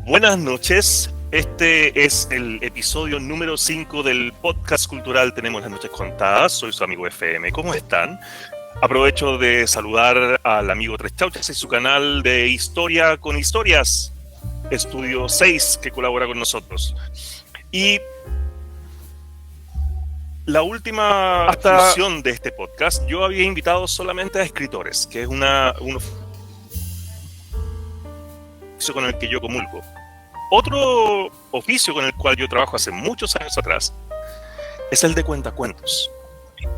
Buenas noches, este es el episodio número 5 del podcast cultural Tenemos las Noches Contadas. Soy su amigo FM, ¿cómo están? Aprovecho de saludar al amigo Tres Chauchas y su canal de Historia con Historias, Estudio 6, que colabora con nosotros. Y la última versión de este podcast, yo había invitado solamente a escritores, que es un oficio con el que yo comulgo. Otro oficio con el cual yo trabajo hace muchos años atrás es el de cuentacuentos.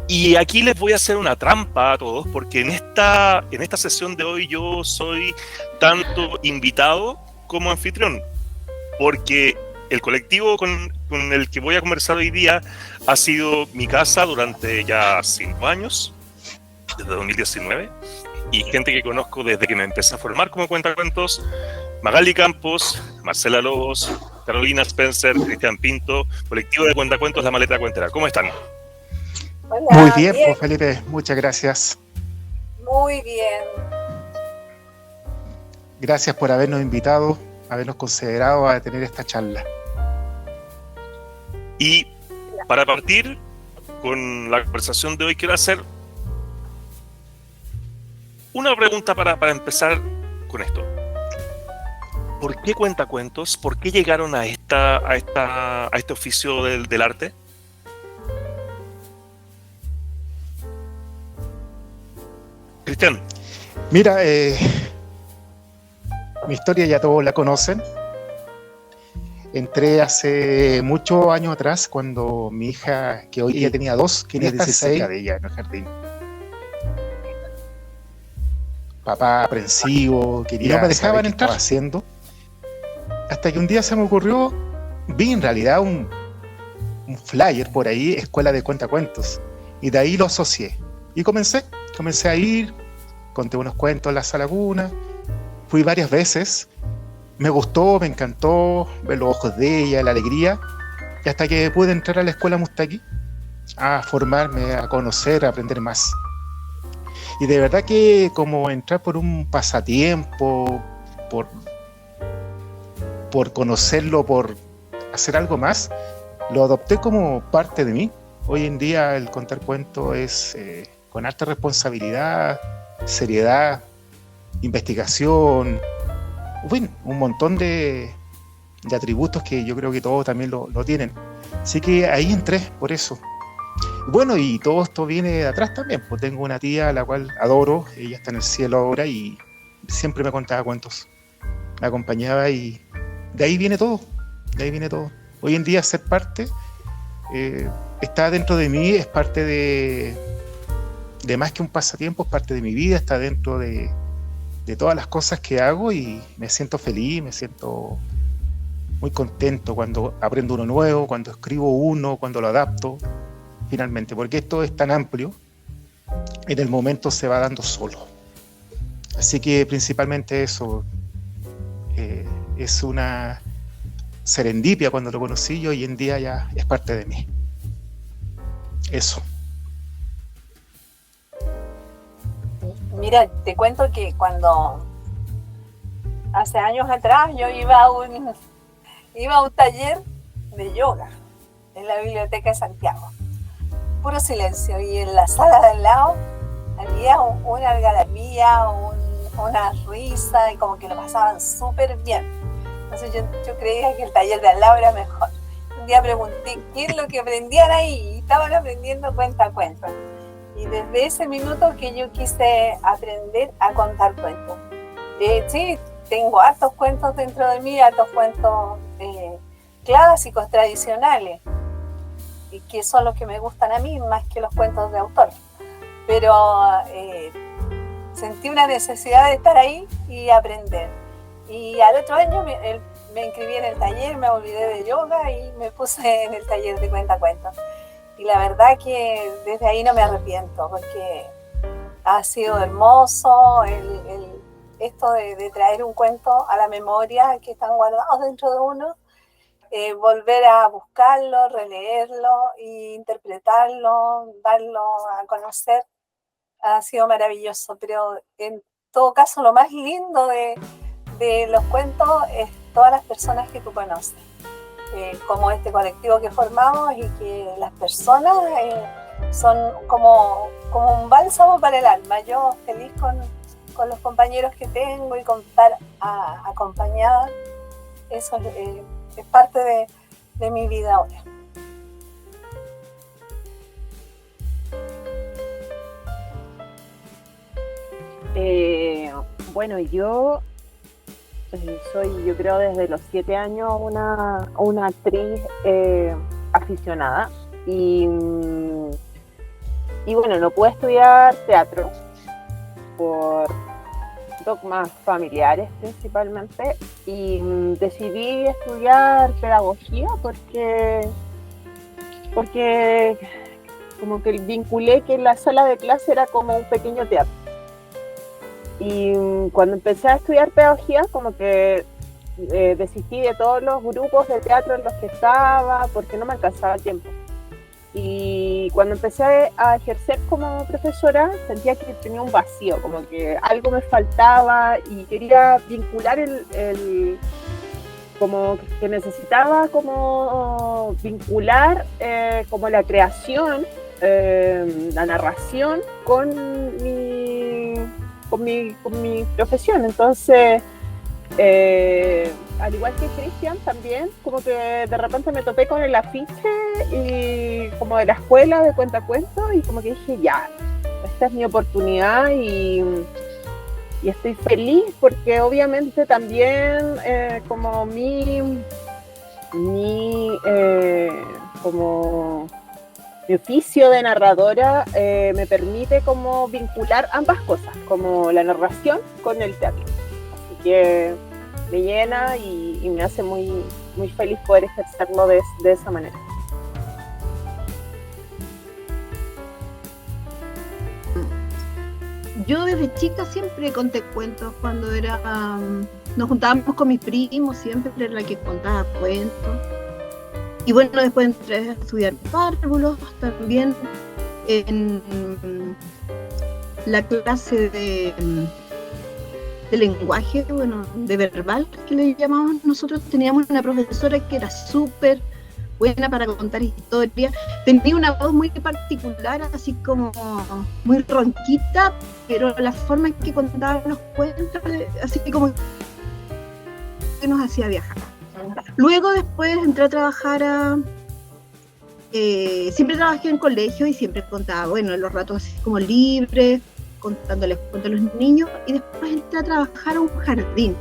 Y aquí les voy a hacer una trampa a todos, porque en esta sesión de hoy yo soy tanto invitado como anfitrión, porque el colectivo con el que voy a conversar hoy día ha sido mi casa durante ya 5 años, desde 2019, y gente que conozco desde que me empecé a formar como cuentacuentos: Magali Campos, Marcela Lobos, Carolina Spencer, Cristian Pinto, colectivo de cuentacuentos La Maleta Cuentera. ¿Cómo están? Hola, muy bien, pues Felipe, muchas gracias. Muy bien. Gracias por habernos invitado, habernos considerado a tener esta charla. Y para partir con la conversación de hoy, quiero hacer una pregunta para empezar con esto. ¿Por qué cuentacuentos? ¿Por qué llegaron a este oficio del arte? Cristian. Mira, mi historia ya todos la conocen. Entré hace muchos años atrás, cuando mi hija, que hoy ya tenía 2, quería estar cerca de ella en el jardín. Papá aprensivo, quería, no me dejaban entrar, haciendo. Hasta que un día se me ocurrió, vi en realidad un flyer por ahí, escuela de cuentacuentos, y de ahí lo asocié. Y comencé a ir, conté unos cuentos en la Sala Cuna, fui varias veces, me gustó, me encantó ver los ojos de ella, la alegría, y hasta que pude entrar a la escuela Mustaki a formarme, a conocer, a aprender más. Y de verdad que como entrar por un pasatiempo, por conocerlo, por hacer algo más, lo adopté como parte de mí. Hoy en día el contar cuentos es con alta responsabilidad, seriedad, investigación, bueno, un montón de atributos que yo creo que todos también lo tienen. Así que ahí entré por eso. Bueno, y todo esto viene de atrás también, pues tengo una tía a la cual adoro, ella está en el cielo ahora y siempre me contaba cuentos, me acompañaba y de ahí viene todo, Hoy en día ser parte está dentro de mí, es parte de más que un pasatiempo, es parte de mi vida, está dentro de todas las cosas que hago y me siento feliz, me siento muy contento cuando aprendo uno nuevo, cuando escribo uno, cuando lo adapto, finalmente, porque esto es tan amplio, en el momento se va dando solo. Así que principalmente eso, es una serendipia cuando lo conocí y hoy en día ya es parte de mí. Eso. Mira, te cuento que cuando hace años atrás yo iba a un taller de yoga en la Biblioteca de Santiago. Puro silencio, y en la sala de al lado había una algarabía, una risa, y como que lo pasaban súper bien. Entonces yo creía que el taller de al lado era mejor. Un día pregunté qué es lo que aprendían ahí, y estaban aprendiendo cuentacuentos. Y desde ese minuto que yo quise aprender a contar cuentos. Sí, tengo hartos cuentos dentro de mí, hartos cuentos clásicos, tradicionales, y que son los que me gustan a mí más que los cuentos de autor. Pero sentí una necesidad de estar ahí y aprender. Y al otro año me inscribí en el taller, me olvidé de yoga y me puse en el taller de cuentacuentos. Y la verdad que desde ahí no me arrepiento, porque ha sido hermoso esto de traer un cuento a la memoria que están guardados dentro de uno, volver a buscarlo, releerlo e interpretarlo, darlo a conocer. Ha sido maravilloso, pero en todo caso lo más lindo de los cuentos es todas las personas que tú conoces, como este colectivo que formamos, y que las personas son como un bálsamo para el alma. Yo feliz con los compañeros que tengo y con estar acompañada. Eso es parte de mi vida ahora. Bueno, yo soy, yo creo, desde los 7 años una actriz aficionada y bueno, no pude estudiar teatro por dogmas familiares principalmente, y decidí estudiar pedagogía porque como que vinculé que la sala de clase era como un pequeño teatro. Y cuando empecé a estudiar pedagogía, como que desistí de todos los grupos de teatro en los que estaba porque no me alcanzaba el tiempo. Y cuando empecé a ejercer como profesora, sentía que tenía un vacío, como que algo me faltaba y quería vincular como que necesitaba como vincular como la creación, la narración con mi profesión. Entonces, al igual que Cristian, también como que de repente me topé con el afiche y como de la escuela de cuentacuentos, y como que dije, ya, esta es mi oportunidad, y estoy feliz porque obviamente también como como mi oficio de narradora me permite como vincular ambas cosas, como la narración con el teatro. Así que me llena y me hace muy, muy feliz poder ejercerlo de esa manera. Yo desde chica siempre conté cuentos. Cuando nos juntábamos con mis primos, siempre era la que contaba cuentos. Y bueno, después entré a estudiar párvulos, también en la clase de lenguaje, bueno, de verbal, que le llamamos nosotros. Teníamos una profesora que era súper buena para contar historias. Tenía una voz muy particular, así como muy ronquita, pero la forma en que contaba los cuentos, así como que nos hacía viajar. Luego después entré a trabajar siempre trabajé en colegio y siempre contaba, bueno, en los ratos así como libres, contándoles cuentos a los niños, y después entré a trabajar a un jardín.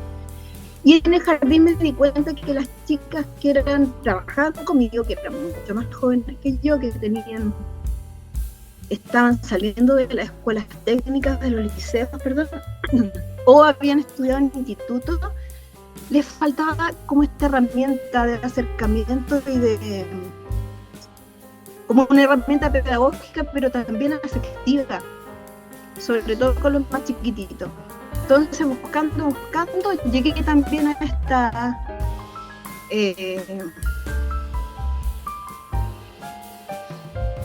Y en el jardín me di cuenta que las chicas que trabajaban conmigo, que eran mucho más jóvenes que yo, que estaban saliendo de las escuelas técnicas, de los liceos, perdón, o habían estudiado en institutos, les faltaba como esta herramienta de acercamiento y como una herramienta pedagógica, pero también afectiva, sobre todo con los más chiquititos. Entonces, buscando, llegué también a esta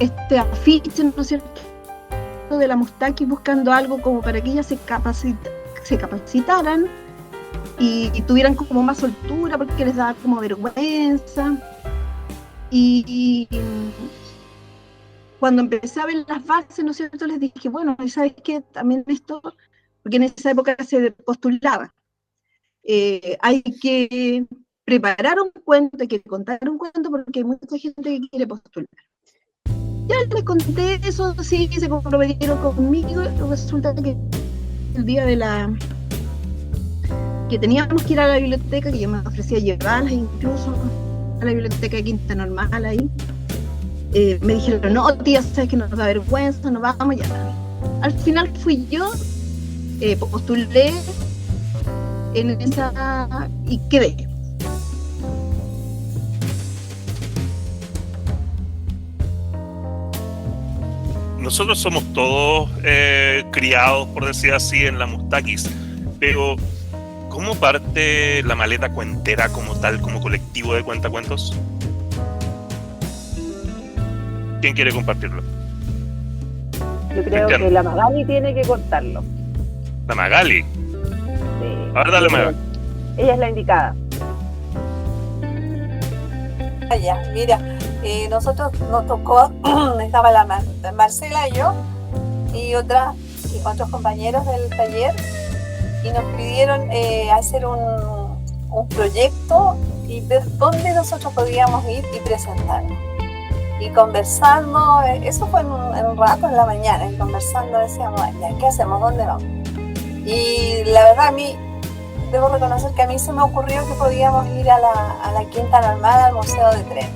este afiche, ¿no es cierto?, de la Mustaki, buscando algo como para que ellas se capacitaran y tuvieran como más soltura, porque les daba como vergüenza. Y cuando empecé a ver las bases, ¿no es cierto?, les dije, bueno, ¿sabes qué? También esto, porque en esa época se postulaba, hay que preparar un cuento, hay que contar un cuento, porque hay mucha gente que quiere postular. Ya les conté eso, sí, se comprometieron conmigo. Resulta que el día de que teníamos que ir a la biblioteca, que yo me ofrecía llevarlas incluso a la biblioteca de Quinta Normal ahí. Me dijeron, no, tía, sabes que nos da vergüenza, no vamos ya. Al final fui yo, postulé en esa y quedé. Nosotros somos todos criados, por decir así, en la Mustakis, pero ¿cómo parte la maleta cuentera como tal, como colectivo de cuentacuentos? ¿Quién quiere compartirlo? Yo creo Cristiano. que la Magali tiene que contarlo. La Magali. Sí. A ver, dale, Magali. Ella es la indicada. Ya, mira, nosotros nos tocó, estaba la Marcela y yo y otros compañeros del taller, y nos pidieron hacer un proyecto y ver dónde nosotros podíamos ir y presentarnos. Y conversando, eso fue en un rato en la mañana, y conversando decíamos, ya, ¿qué hacemos? ¿Dónde vamos? Y la verdad, a mí, debo reconocer que a mí se me ocurrió que podíamos ir a la Quinta Normal, al Museo de Tren.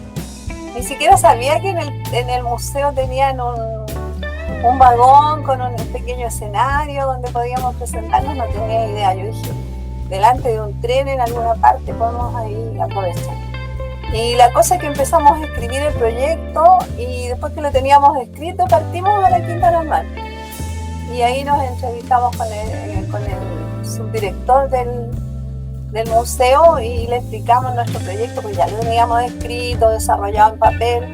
Ni siquiera sabía que en el museo tenían un vagón con un pequeño escenario donde podíamos presentarnos, no tenía idea. Yo dije, delante de un tren en alguna parte podemos ahí aprovechar. Y la cosa es que empezamos a escribir el proyecto, y después que lo teníamos escrito partimos a la Quinta Normal. Y ahí nos entrevistamos con el subdirector del museo y le explicamos nuestro proyecto, porque ya lo teníamos escrito, desarrollado en papel,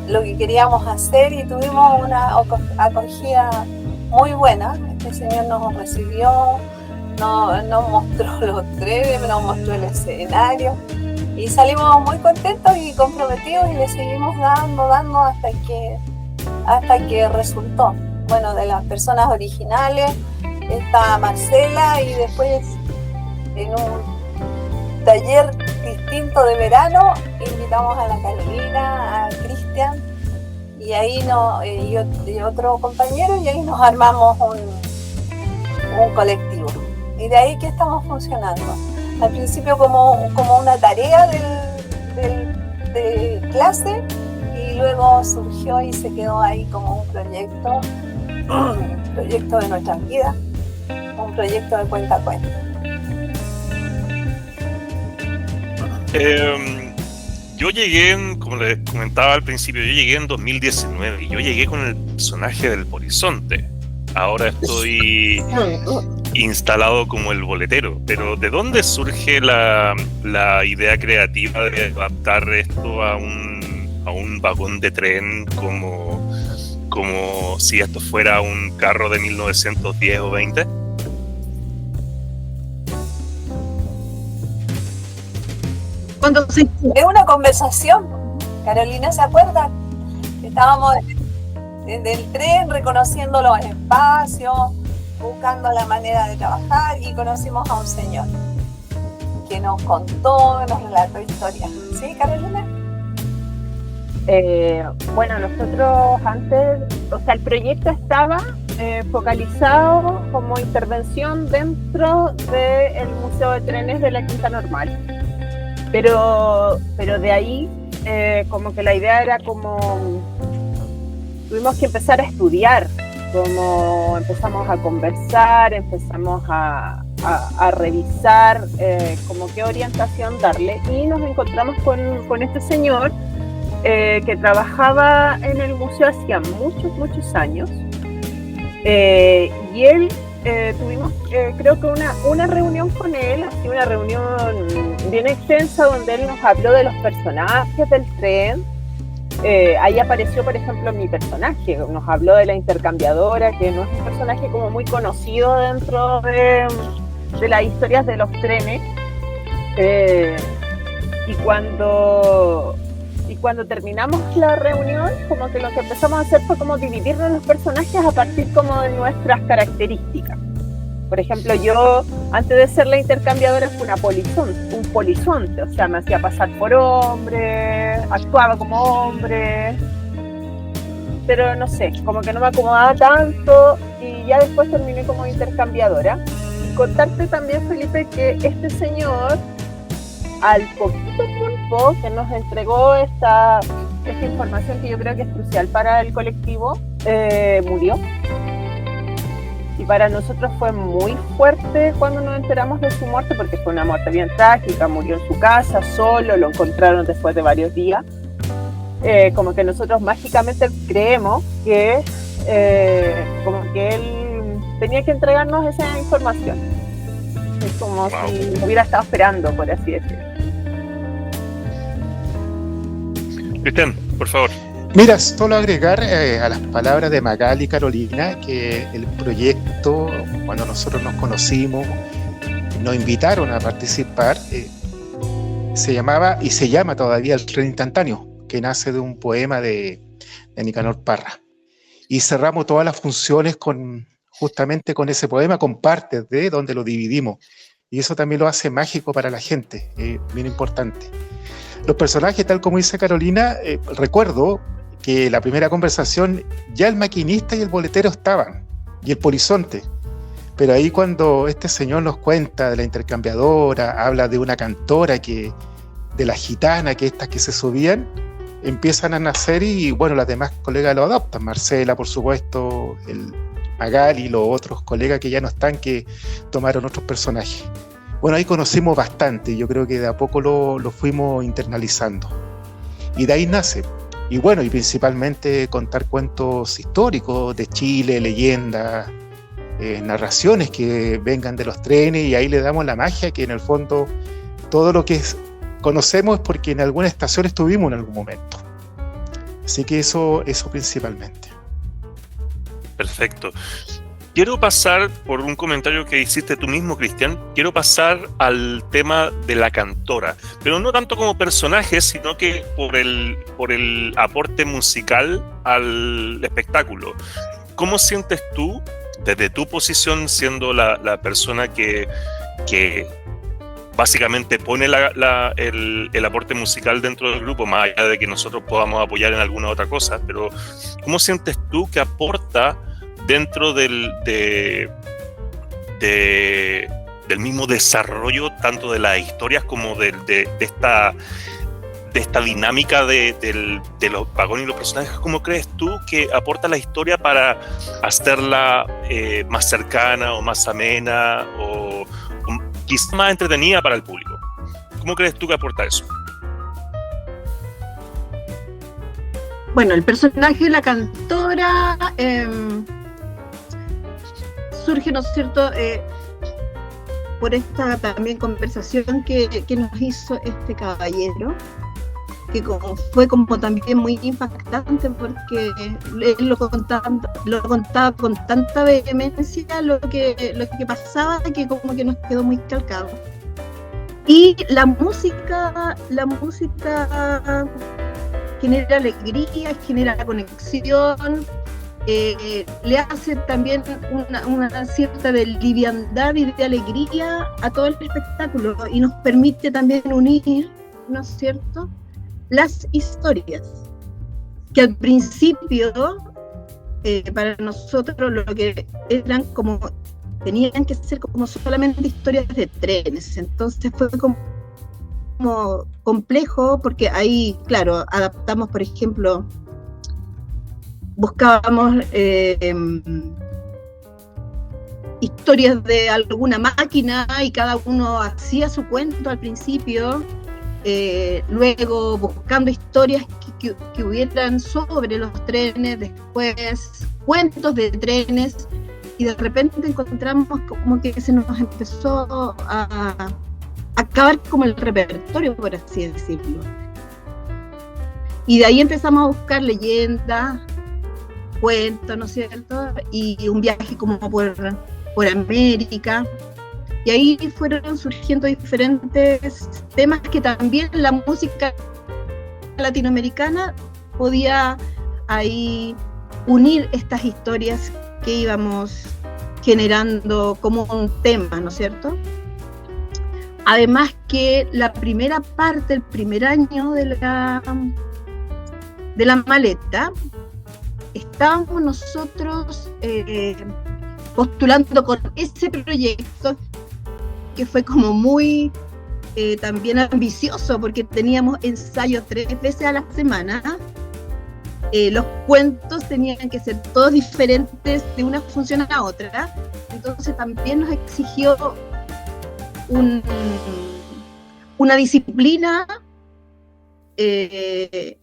lo que queríamos hacer, y tuvimos una acogida muy buena. Este señor nos recibió, nos mostró los trenes, nos mostró el escenario, y salimos muy contentos y comprometidos, y le seguimos dando hasta que resultó. Bueno, de las personas originales está Marcela, y después en un taller distinto de verano invitamos a la Carolina, a Cristian, y ahí y otro compañero, y ahí nos armamos un colectivo, y de ahí que estamos funcionando. Al principio como una tarea de clase, y luego surgió y se quedó ahí como un proyecto de nuestra vida, un proyecto de cuentacuentos. Yo llegué, como les comentaba al principio, yo llegué en 2019 y yo llegué con el personaje del Horizonte. Ahora estoy instalado como el boletero, pero ¿de dónde surge la idea creativa de adaptar esto a un vagón de tren como si esto fuera un carro de 1910 o 20? Es una conversación. Carolina se acuerda, estábamos en el tren reconociendo los espacios, buscando la manera de trabajar, y conocimos a un señor que nos contó, nos relató historias. ¿Sí, Carolina? Bueno, nosotros antes, o sea, el proyecto estaba focalizado como intervención dentro del Museo de Trenes de la Quinta Normal, pero de ahí como que la idea era como tuvimos que empezar a estudiar, como empezamos a conversar, empezamos a revisar como qué orientación darle, y nos encontramos con este señor que trabajaba en el museo hacía muchos años, y él tuvimos creo que una reunión con él, así una reunión bien extensa, donde él nos habló de los personajes del tren. Ahí apareció, por ejemplo, mi personaje, nos habló de la intercambiadora, que no es un personaje como muy conocido dentro de las historias de los trenes, y cuando terminamos la reunión, como que lo que empezamos a hacer fue como dividirnos los personajes a partir como de nuestras características. Por ejemplo, yo, antes de ser la intercambiadora, fui un polizonte, o sea, me hacía pasar por hombre, actuaba como hombre, pero no sé, como que no me acomodaba tanto, y ya después terminé como intercambiadora. contarte también, Felipe, que este señor, al poquito tiempo que nos entregó esta información que yo creo que es crucial para el colectivo, murió. Y para nosotros fue muy fuerte cuando nos enteramos de su muerte, porque fue una muerte bien trágica. Murió en su casa, solo, lo encontraron después de varios días. Como que nosotros mágicamente creemos que como que él tenía que entregarnos esa información. Es como si lo hubiera estado esperando, por así decirlo. Cristian, por favor. Mira, solo agregar a las palabras de Magali y Carolina que el proyecto, cuando nosotros nos conocimos, nos invitaron a participar, se llamaba y se llama todavía El Tren Instantáneo, que nace de un poema de Nicanor Parra. Y cerramos todas las funciones justamente con ese poema, con partes de donde lo dividimos. Y eso también lo hace mágico para la gente, bien importante. Los personajes, tal como dice Carolina, recuerdo que la primera conversación ya el maquinista y el boletero estaban, y el polizonte. Pero ahí cuando este señor nos cuenta de la intercambiadora, habla de una cantora, de la gitana, que estas que se subían, empiezan a nacer y bueno, las demás colegas lo adoptan. Marcela, por supuesto, el Magali y los otros colegas que ya no están, que tomaron otros personajes. Bueno, ahí conocimos bastante, yo creo que de a poco lo fuimos internalizando. Y de ahí nace. Y bueno, y principalmente contar cuentos históricos de Chile, leyendas, narraciones que vengan de los trenes, y ahí le damos la magia que en el fondo todo lo que conocemos es porque en alguna estación estuvimos en algún momento. Así que eso principalmente. Perfecto. Quiero pasar por un comentario que hiciste tú mismo, Cristian. Quiero pasar al tema de la cantora, pero no tanto como personaje, sino que por el aporte musical al espectáculo. ¿Cómo sientes tú, desde tu posición, siendo la persona que básicamente pone el aporte musical dentro del grupo, más allá de que nosotros podamos apoyar en alguna otra cosa, pero ¿cómo sientes tú que aporta dentro del mismo desarrollo tanto de las historias como de esta dinámica de los vagones y los personajes? ¿Cómo crees tú que aporta la historia para hacerla más cercana o más amena o quizás más entretenida para el público? ¿Cómo crees tú que aporta eso? Bueno, el personaje de la cantora surge, ¿no es cierto?, por esta también conversación que nos hizo este caballero, que fue como también muy impactante, porque él lo contaba con tanta vehemencia lo que pasaba, que como que nos quedó muy calcado. Y la música genera alegría, genera conexión, le hace también una cierta de liviandad y de alegría a todo el espectáculo, y nos permite también unir, ¿no es cierto?, las historias que al principio para nosotros lo que eran como tenían que ser como solamente historias de trenes. Entonces fue como complejo, porque ahí, claro, adaptamos, por ejemplo, buscábamos historias de alguna máquina y cada uno hacía su cuento al principio, luego buscando historias que hubieran sobre los trenes, después cuentos de trenes, y de repente encontramos como que se nos empezó a acabar como el repertorio, por así decirlo. Y de ahí empezamos a buscar leyendas, cuentos, ¿no es cierto? Y un viaje como por América. Y ahí fueron surgiendo diferentes temas que también la música latinoamericana podía ahí unir estas historias que íbamos generando como un tema, ¿no es cierto? Además que la primera parte, el primer año de la maleta, estábamos nosotros postulando con ese proyecto que fue como muy también ambicioso, porque teníamos ensayos 3 veces a la semana. Los cuentos tenían que ser todos diferentes de una función a la otra, entonces también nos exigió una disciplina que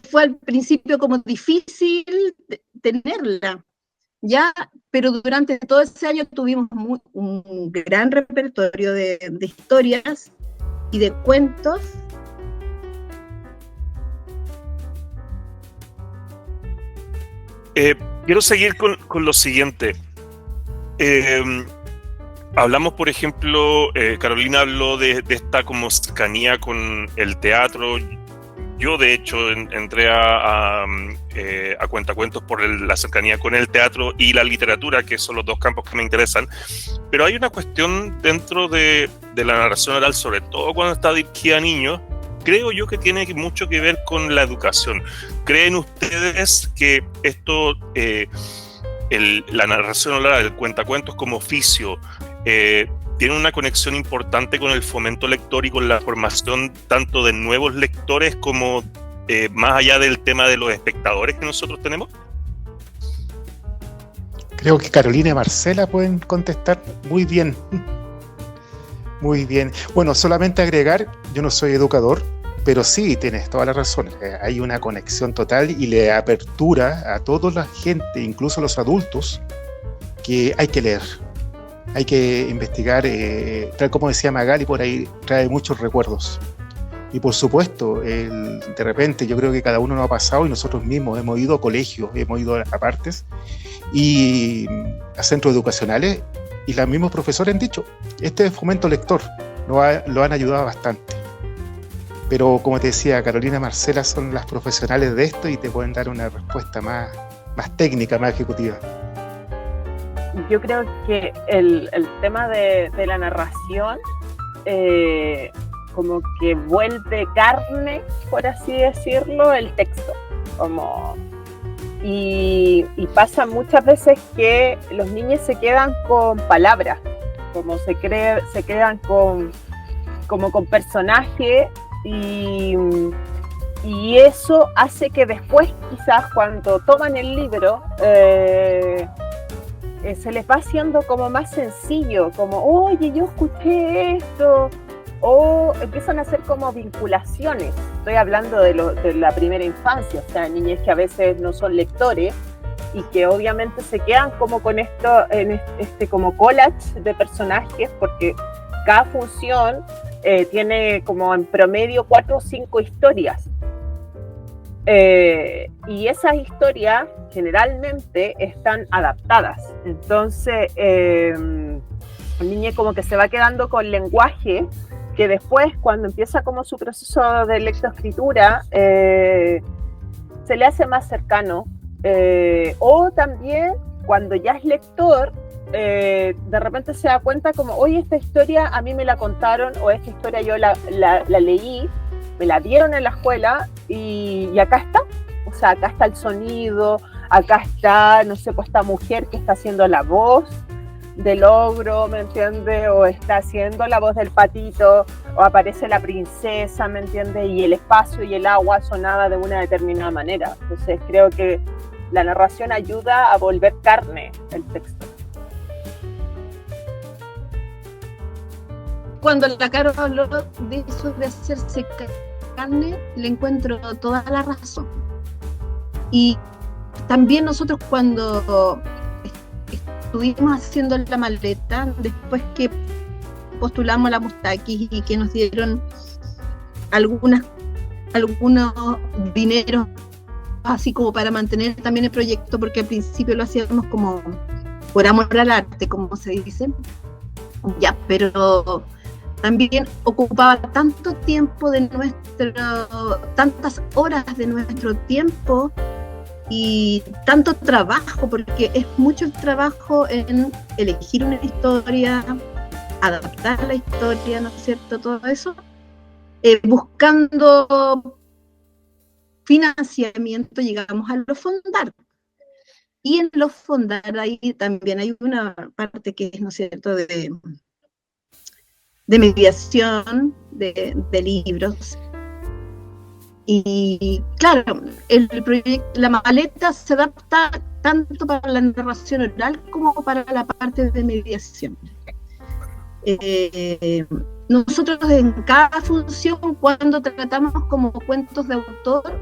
fue al principio como difícil tenerla, ya, pero durante todo ese año tuvimos un gran repertorio de historias y de cuentos. Quiero seguir con lo siguiente. Hablamos, por ejemplo, Carolina habló de esta como cercanía con el teatro. Yo, de hecho, entré a Cuentacuentos por la cercanía con el teatro y la literatura, que son los dos campos que me interesan. Pero hay una cuestión dentro de la narración oral, sobre todo cuando está dirigida a niños, creo yo que tiene mucho que ver con la educación. ¿Creen ustedes que esto, la narración oral, el cuentacuentos como oficio, tiene una conexión importante con el fomento lector y con la formación tanto de nuevos lectores como más allá del tema de los espectadores que nosotros tenemos? Creo que Carolina y Marcela pueden contestar muy bien. Muy bien. Bueno, solamente agregar, yo no soy educador, pero sí, tienes toda la razón. Hay una conexión total y le apertura a toda la gente, incluso a los adultos, que hay que leer. Hay que investigar, tal como decía Magali, por ahí trae muchos recuerdos. Y por supuesto, de repente yo creo que cada uno nos ha pasado y nosotros mismos hemos ido a colegios, hemos ido a partes y a centros educacionales y los mismos profesores han dicho, este es fomento lector, lo han ayudado bastante. Pero como te decía, Carolina y Marcela son las profesionales de esto y te pueden dar una respuesta más técnica, más ejecutiva. Yo creo que el tema de la narración como que vuelve carne, por así decirlo, el texto. Y pasa muchas veces que los niños se quedan con palabras, como se quedan con personajes y eso hace que después quizás cuando toman el libro se les va haciendo como más sencillo, como, oye, yo escuché esto, o empiezan a hacer como vinculaciones. Estoy hablando de la primera infancia, o sea, niños que a veces no son lectores y que obviamente se quedan como con esto, en este como collage de personajes, porque cada función tiene como en promedio 4 o 5 historias. Y esas historias generalmente están adaptadas. Entonces, el niño como que se va quedando con lenguaje que después, cuando empieza como su proceso de lectoescritura, se le hace más cercano. O también, cuando ya es lector, de repente se da cuenta como, oye, esta historia a mí me la contaron, o esta historia yo la leí, me la dieron en la escuela y acá está. O sea, acá está el sonido, acá está, no sé, pues esta mujer que está haciendo la voz del ogro, ¿me entiendes? O está haciendo la voz del patito, o aparece la princesa, ¿me entiendes? Y el espacio y el agua sonaba de una determinada manera. Entonces creo que la narración ayuda a volver carne el texto. Cuando la Caro habló de eso de hacerse carne, le encuentro toda la razón. Y también nosotros cuando estuvimos haciendo la maleta, después que postulamos a la Mustakis y que nos dieron algunos dineros así como para mantener también el proyecto, porque al principio lo hacíamos como por amor al arte, como se dice, ya, pero también ocupaba tanto tiempo tantas horas de nuestro tiempo y tanto trabajo, porque es mucho el trabajo en elegir una historia, adaptar la historia, ¿no es cierto? Todo eso, buscando financiamiento llegamos a los fondar. Y en los fondar ahí también hay una parte que es, ¿no es cierto?, mediación de libros. Y claro, la maleta se adapta tanto para la narración oral como para la parte de mediación. Nosotros en cada función, cuando tratamos como cuentos de autor,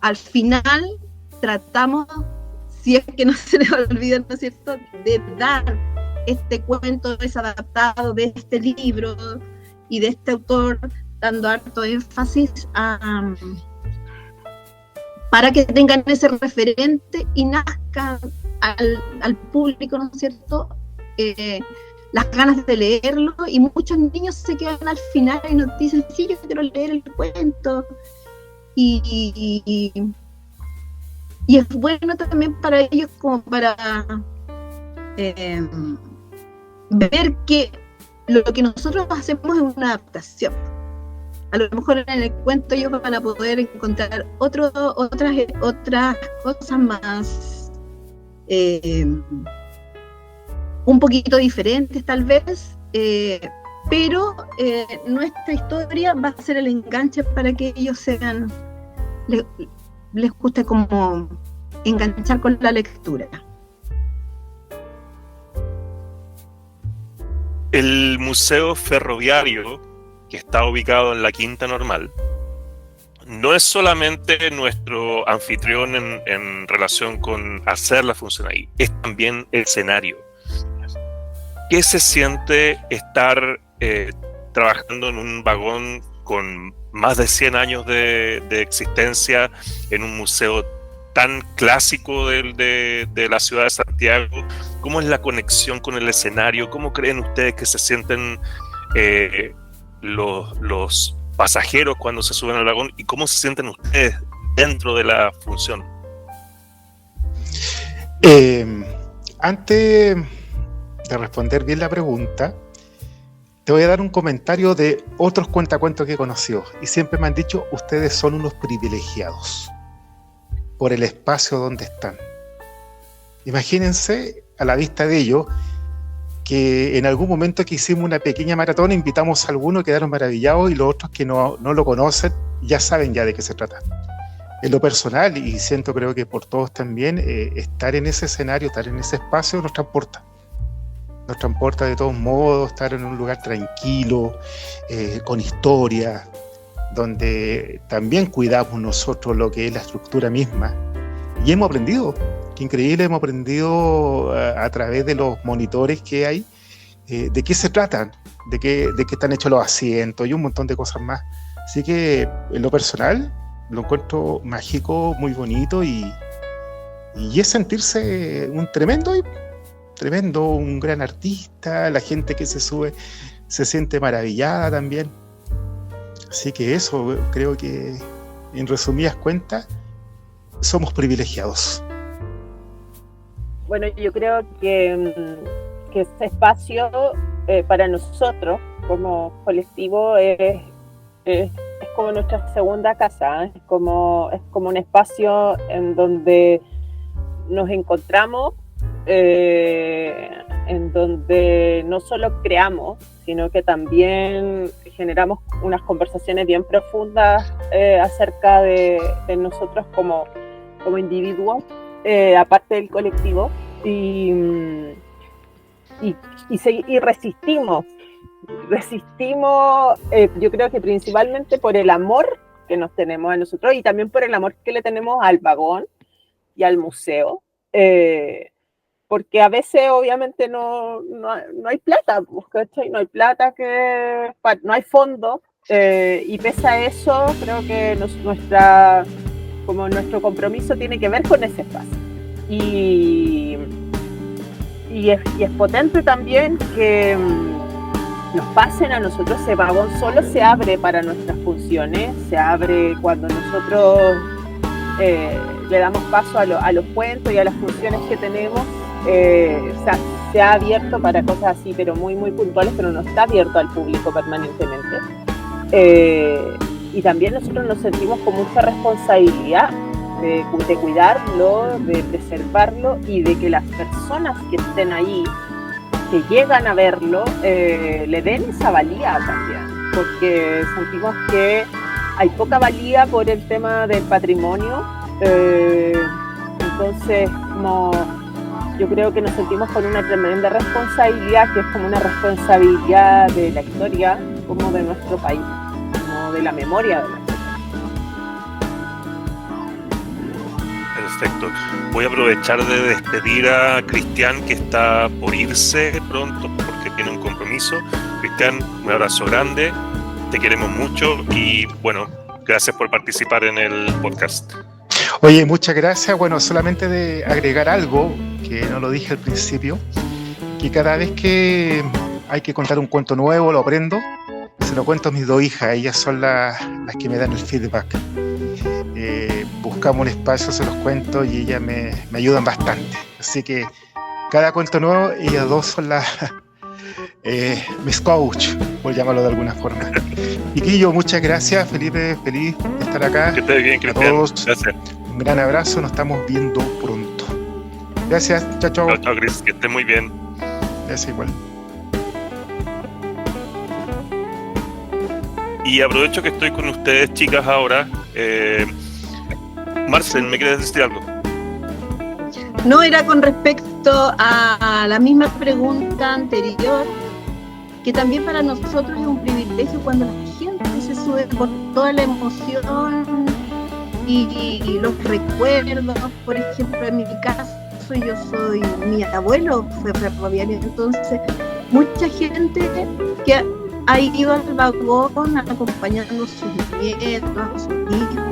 al final tratamos, si es que no se les olvida, ¿no es cierto?, de dar este cuento desadaptado de este libro y de este autor, dando harto énfasis para que tengan ese referente y nazca al público, ¿no es cierto?, las ganas de leerlo, y muchos niños se quedan al final y nos dicen, sí, yo quiero leer el cuento, y es bueno también para ellos como para ver que lo que nosotros hacemos es una adaptación. A lo mejor en el cuento ellos van a poder encontrar otras cosas más un poquito diferentes tal vez, pero nuestra historia va a ser el enganche para que ellos les guste como enganchar con la lectura. El Museo Ferroviario, que está ubicado en la Quinta Normal, no es solamente nuestro anfitrión en relación con hacer la función ahí, es también el escenario. ¿Qué se siente estar trabajando en un vagón con más de 100 años de existencia, en un museo tan clásico de la ciudad de Santiago? ¿Cómo es la conexión con el escenario? ¿Cómo creen ustedes que se sienten los pasajeros cuando se suben al vagón? ¿Y cómo se sienten ustedes dentro de la función? Antes de responder bien la pregunta, te voy a dar un comentario de otros cuentacuentos que he conocido, y siempre me han dicho, ustedes son unos privilegiados por el espacio donde están. Imagínense, a la vista de ellos, que en algún momento que hicimos una pequeña maratón, invitamos a algunos, quedaron maravillados, y los otros que no lo conocen ya saben ya de qué se trata. En lo personal, y siento, creo que por todos también, estar en ese escenario, estar en ese espacio nos transporta de todos modos, estar en un lugar tranquilo, con historia, donde también cuidamos nosotros lo que es la estructura misma. Y hemos aprendido, qué increíble, hemos aprendido a través de los monitores que hay, de qué se tratan, de qué están hechos los asientos y un montón de cosas más. Así que en lo personal lo encuentro mágico, muy bonito, y es sentirse un tremendo, un gran artista. La gente que se sube se siente maravillada también. Así que eso, creo que en resumidas cuentas somos privilegiados. Bueno, yo creo que este espacio para nosotros como colectivo es como nuestra segunda casa, es como un espacio en donde nos encontramos, en donde no solo creamos, sino que también generamos unas conversaciones bien profundas acerca de nosotros como individuos, aparte del colectivo, y resistimos, yo creo que principalmente por el amor que nos tenemos a nosotros, y también por el amor que le tenemos al vagón y al museo, porque a veces obviamente no hay plata, ¿cachai? No hay plata, no hay fondo, y pese a eso creo que nuestro compromiso tiene que ver con ese espacio, y es potente también que nos pasen a nosotros. Ese vagón solo se abre para nuestras funciones, se abre cuando nosotros le damos paso a los cuentos y a las funciones que tenemos. Se ha abierto para cosas así, pero muy muy puntuales, pero no está abierto al público permanentemente, y también nosotros nos sentimos con mucha responsabilidad de cuidarlo, de preservarlo, y de que las personas que estén ahí que llegan a verlo le den esa valía también, porque sentimos que hay poca valía por el tema del patrimonio, entonces yo creo que nos sentimos con una tremenda responsabilidad, que es como una responsabilidad de la historia, como de nuestro país, como de la memoria de nuestro país. Perfecto. Voy a aprovechar de despedir a Cristian, que está por irse pronto porque tiene un compromiso. Cristian, un abrazo grande, te queremos mucho y bueno, gracias por participar en el podcast. Oye, muchas gracias. Bueno, solamente de agregar algo que no lo dije al principio, que cada vez que hay que contar un cuento nuevo lo aprendo y se lo cuento a mis dos hijas. Ellas son las que me dan el feedback. Buscamos un espacio, se los cuento y ellas me ayudan bastante. Así que cada cuento nuevo, ellas dos son mis coach, por llamarlo de alguna forma. Chiquillo, muchas gracias. Felipe, feliz de estar acá. Que estés bien, Cristian. A todos, gracias. Un gran abrazo, nos estamos viendo pronto. Gracias, chao, chao. Chao, chao, Cris, que estés muy bien. Gracias igual. Y aprovecho que estoy con ustedes, chicas, ahora. Marcel, ¿me quieres decir algo? No, era con respecto a la misma pregunta anterior, que también para nosotros es un privilegio cuando la gente se sube por toda la emoción y los recuerdos. Por ejemplo, en mi caso, mi abuelo fue ferroviario, entonces mucha gente que ha ido al vagón acompañando a sus nietos, a sus hijos,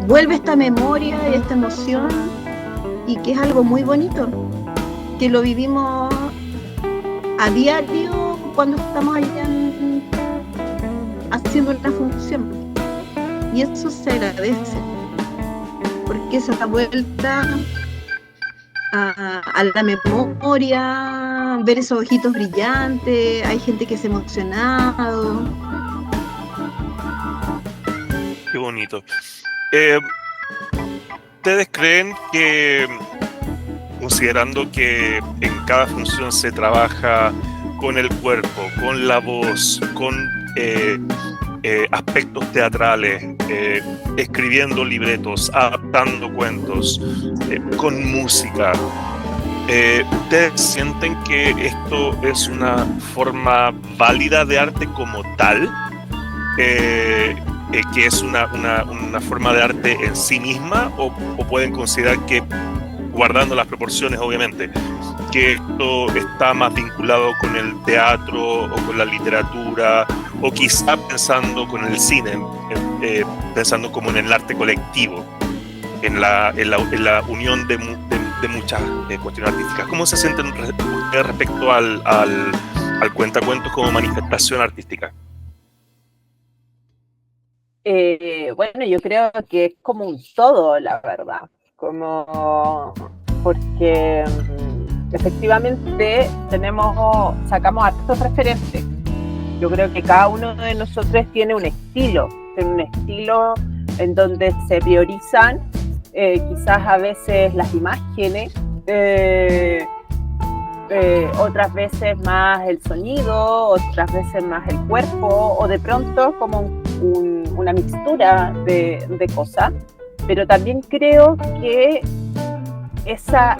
vuelve esta memoria y esta emoción, y que es algo muy bonito, que lo vivimos a diario cuando estamos allá haciendo una función, y eso se agradece, porque esa vuelta a la memoria, ver esos ojitos brillantes, hay gente que se ha emocionado. Qué bonito. ¿Ustedes creen que, considerando que en cada función se trabaja con el cuerpo, con la voz, con aspectos teatrales, escribiendo libretos, adaptando cuentos, con música, ¿ustedes sienten que esto es una forma válida de arte como tal? ¿Que es una forma de arte en sí misma? ¿O pueden considerar que, guardando las proporciones obviamente, que esto está más vinculado con el teatro o con la literatura, o quizá pensando con el cine, pensando como en el arte colectivo, en la unión de muchas cuestiones artísticas? ¿Cómo se sienten ustedes respecto al cuentacuentos como manifestación artística? Bueno, yo creo que es como un todo, la verdad, porque efectivamente sacamos hartos referentes. Yo creo que cada uno de nosotros tiene un estilo en donde se priorizan quizás a veces las imágenes, otras veces más el sonido, otras veces más el cuerpo, o de pronto como una mixtura de cosas. Pero también creo que esa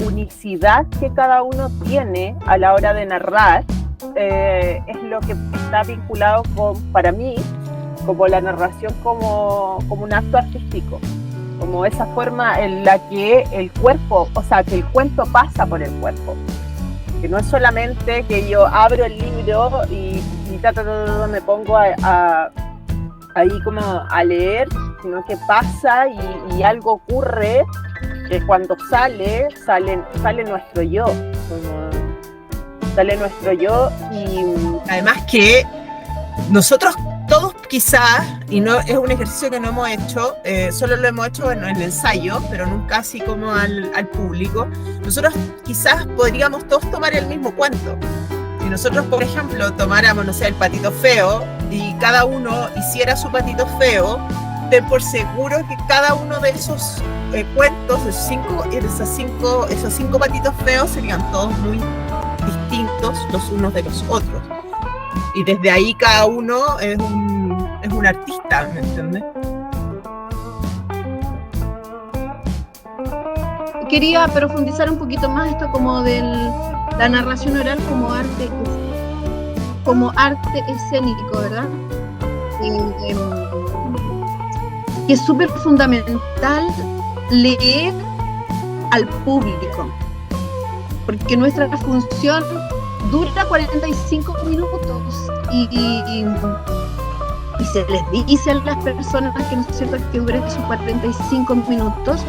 unicidad que cada uno tiene a la hora de narrar es lo que está vinculado para mí, como la narración como un acto artístico, como esa forma en la que el cuerpo, o sea, que el cuento pasa por el cuerpo, que no es solamente que yo abro el libro y me pongo ahí como a leer, sino que pasa y algo ocurre, que cuando sale nuestro yo, sale nuestro yo. Y además que nosotros todos quizás, y no es un ejercicio que no hemos hecho, solo lo hemos hecho en el ensayo, pero nunca así como al público, nosotros quizás podríamos todos tomar el mismo cuento. Si nosotros, por ejemplo, tomáramos, no sé, el patito feo, y cada uno hiciera su patito feo, ten por seguro que cada uno de esos cuentos, esos cinco patitos feos serían todos muy distintos los unos de los otros. Y desde ahí cada uno es un artista, ¿me entiendes? Quería profundizar un poquito más esto como de la narración oral como arte escénico, ¿verdad? Que es súper fundamental leer al público, porque nuestra función dura 45 minutos y se les dice a las personas que no es cierto que dure esos 45 minutos,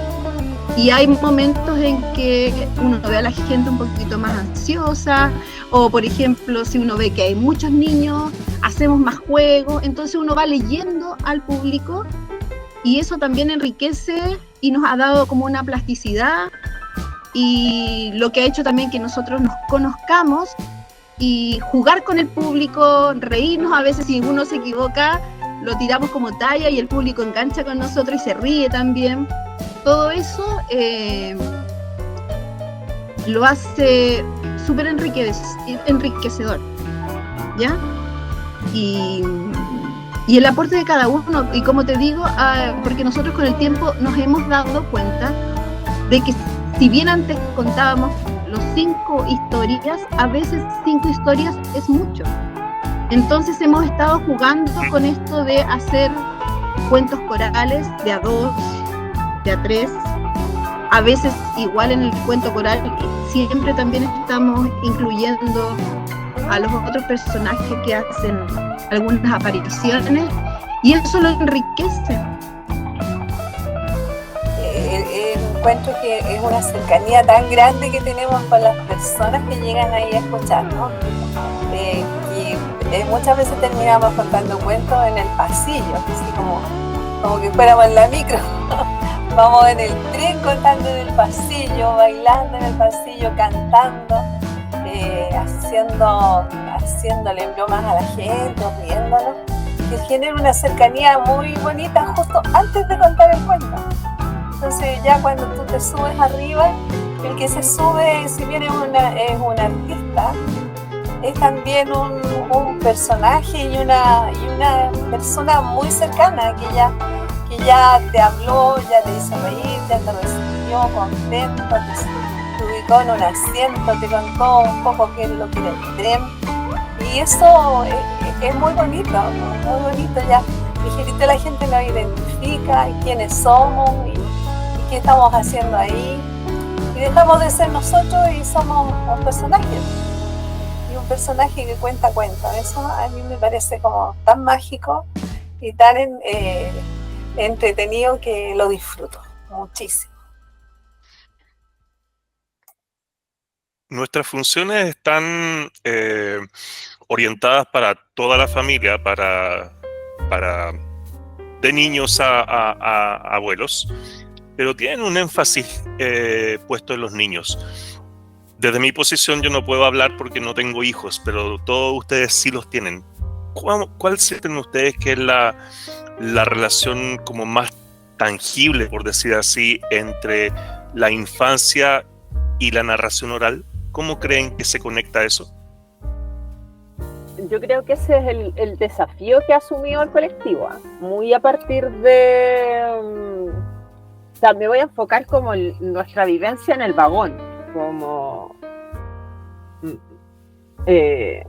y hay momentos en que uno ve a la gente un poquito más ansiosa, o por ejemplo si uno ve que hay muchos niños, hacemos más juegos, entonces uno va leyendo al público y eso también enriquece y nos ha dado como una plasticidad, y lo que ha hecho también que nosotros nos conozcamos y jugar con el público, reírnos. A veces si uno se equivoca lo tiramos como talla y el público engancha con nosotros y se ríe también. Todo eso lo hace súper enriquecedor, ¿ya? Y el aporte de cada uno, y como te digo, porque nosotros con el tiempo nos hemos dado cuenta de que si bien antes contábamos los 5 historias, a veces 5 historias es mucho. Entonces hemos estado jugando con esto de hacer cuentos corales de a 2, de a 3, a veces igual en el cuento coral siempre también estamos incluyendo a los otros personajes que hacen algunas apariciones, y eso lo enriquece. Encuentro que es una cercanía tan grande que tenemos con las personas que llegan ahí a escucharnos, y muchas veces terminamos contando cuentos en el pasillo, así como que fuéramos en la micro. Vamos en el tren contando en el pasillo, bailando en el pasillo, cantando, haciéndole bromas a la gente, riéndonos, que genera una cercanía muy bonita justo antes de contar el cuento. Entonces ya cuando tú te subes arriba, el que se sube, si bien es un artista, es también un personaje y una persona muy cercana que ya te habló, ya te hizo reír, ya te recibió contento, te ubicó en un asiento, te contó un poco qué es lo que era el tren, y eso es muy bonito, ya ligerito la gente nos identifica, quiénes somos y qué estamos haciendo ahí, y dejamos de ser nosotros y somos un personaje, y un personaje que cuenta cuentos. Eso a mí me parece como tan mágico y tan entretenido que lo disfruto muchísimo. Nuestras funciones están orientadas para toda la familia, para de niños a abuelos, pero tienen un énfasis puesto en los niños. Desde mi posición yo no puedo hablar porque no tengo hijos, pero todos ustedes sí los tienen. ¿Cuál sienten ustedes que es la relación como más tangible, por decir así, entre la infancia y la narración oral? ¿Cómo creen que se conecta eso? Yo creo que ese es el desafío que ha asumido el colectivo, muy a partir de... O sea, me voy a enfocar como nuestra vivencia en el vagón, como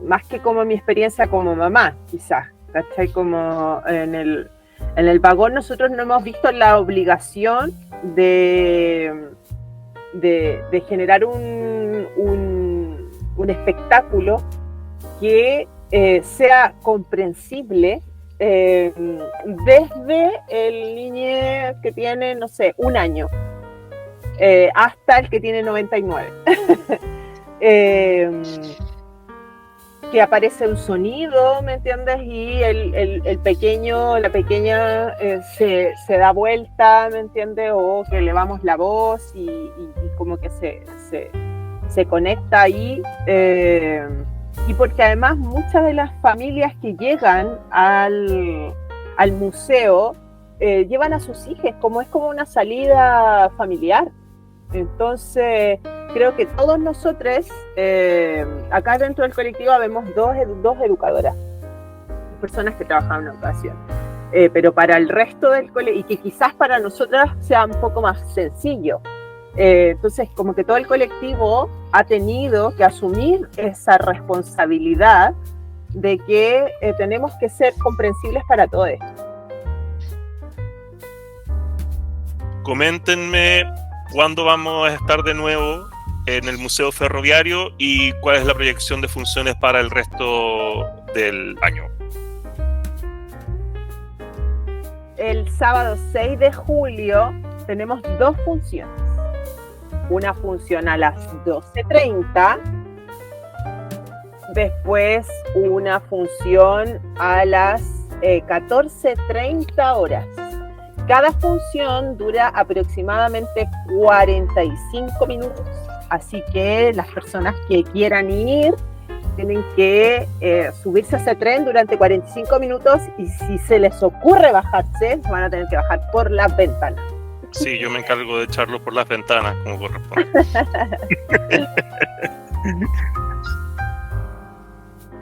más que como mi experiencia como mamá, quizás, ¿cachai? Como en el vagón nosotros no hemos visto la obligación de generar un espectáculo que sea comprensible desde el niño que tiene, no sé, 1 año hasta el que tiene 99. Que aparece un sonido, ¿me entiendes? Y el pequeño, la pequeña se da vuelta, ¿me entiendes? O que elevamos la voz y como que se conecta ahí. Y porque además muchas de las familias que llegan al museo llevan a sus hijos, como es como una salida familiar. Entonces creo que todos nosotros, acá dentro del colectivo vemos dos educadoras, personas que trabajan en educación. Pero para el resto del colectivo, y que quizás para nosotras sea un poco más sencillo. Entonces, como que todo el colectivo ha tenido que asumir esa responsabilidad de que tenemos que ser comprensibles para todo esto. Coméntenme cuándo vamos a estar de nuevo en el Museo Ferroviario y cuál es la proyección de funciones para el resto del año. El sábado 6 de julio tenemos 2 funciones. Una función a las 12:30, después una función a las 14:30 horas. Cada función dura aproximadamente 45 minutos, así que las personas que quieran ir tienen que subirse a ese tren durante 45 minutos y si se les ocurre bajarse, se van a tener que bajar por las ventanas. Sí, yo me encargo de echarlo por las ventanas, como corresponde.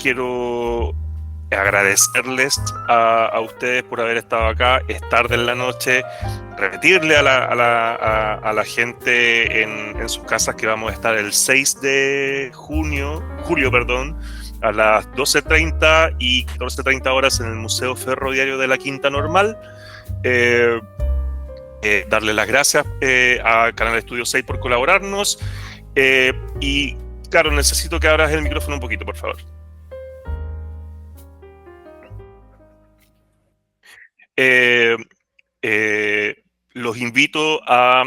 Quiero agradecerles a ustedes por haber estado acá. Es tarde en la noche. Repetirle a la gente en sus casas que vamos a estar el 6 de julio, a las 12:30 y 14:30 horas en el Museo Ferroviario de la Quinta Normal. Darle las gracias a Canal Estudio 6 por colaborarnos. Y, claro, necesito que abras el micrófono un poquito, por favor. Los invito a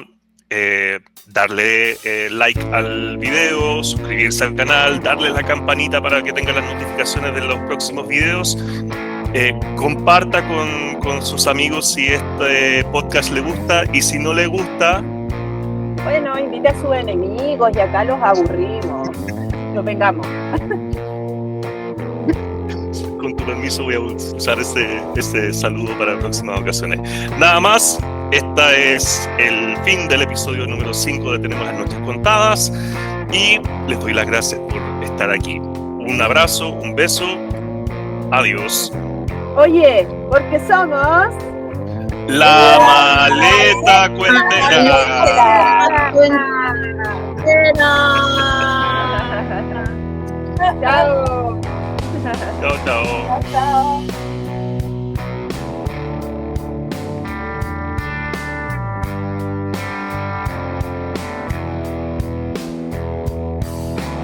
darle like al video, suscribirse al canal, darle la campanita para que tengan las notificaciones de los próximos videos. Comparta con sus amigos si este podcast le gusta, y si no le gusta, bueno, invite a sus enemigos y acá los aburrimos. Nos vengamos. con tu permiso voy a usar este saludo para próximas ocasiones. Nada más, este es el fin del episodio número 5 de Tenemos las Noches Contadas y les doy las gracias por estar aquí. Un abrazo, un beso, adiós. Oye, porque somos La Maleta Cuentera. Chao. Chao, chao. Chao.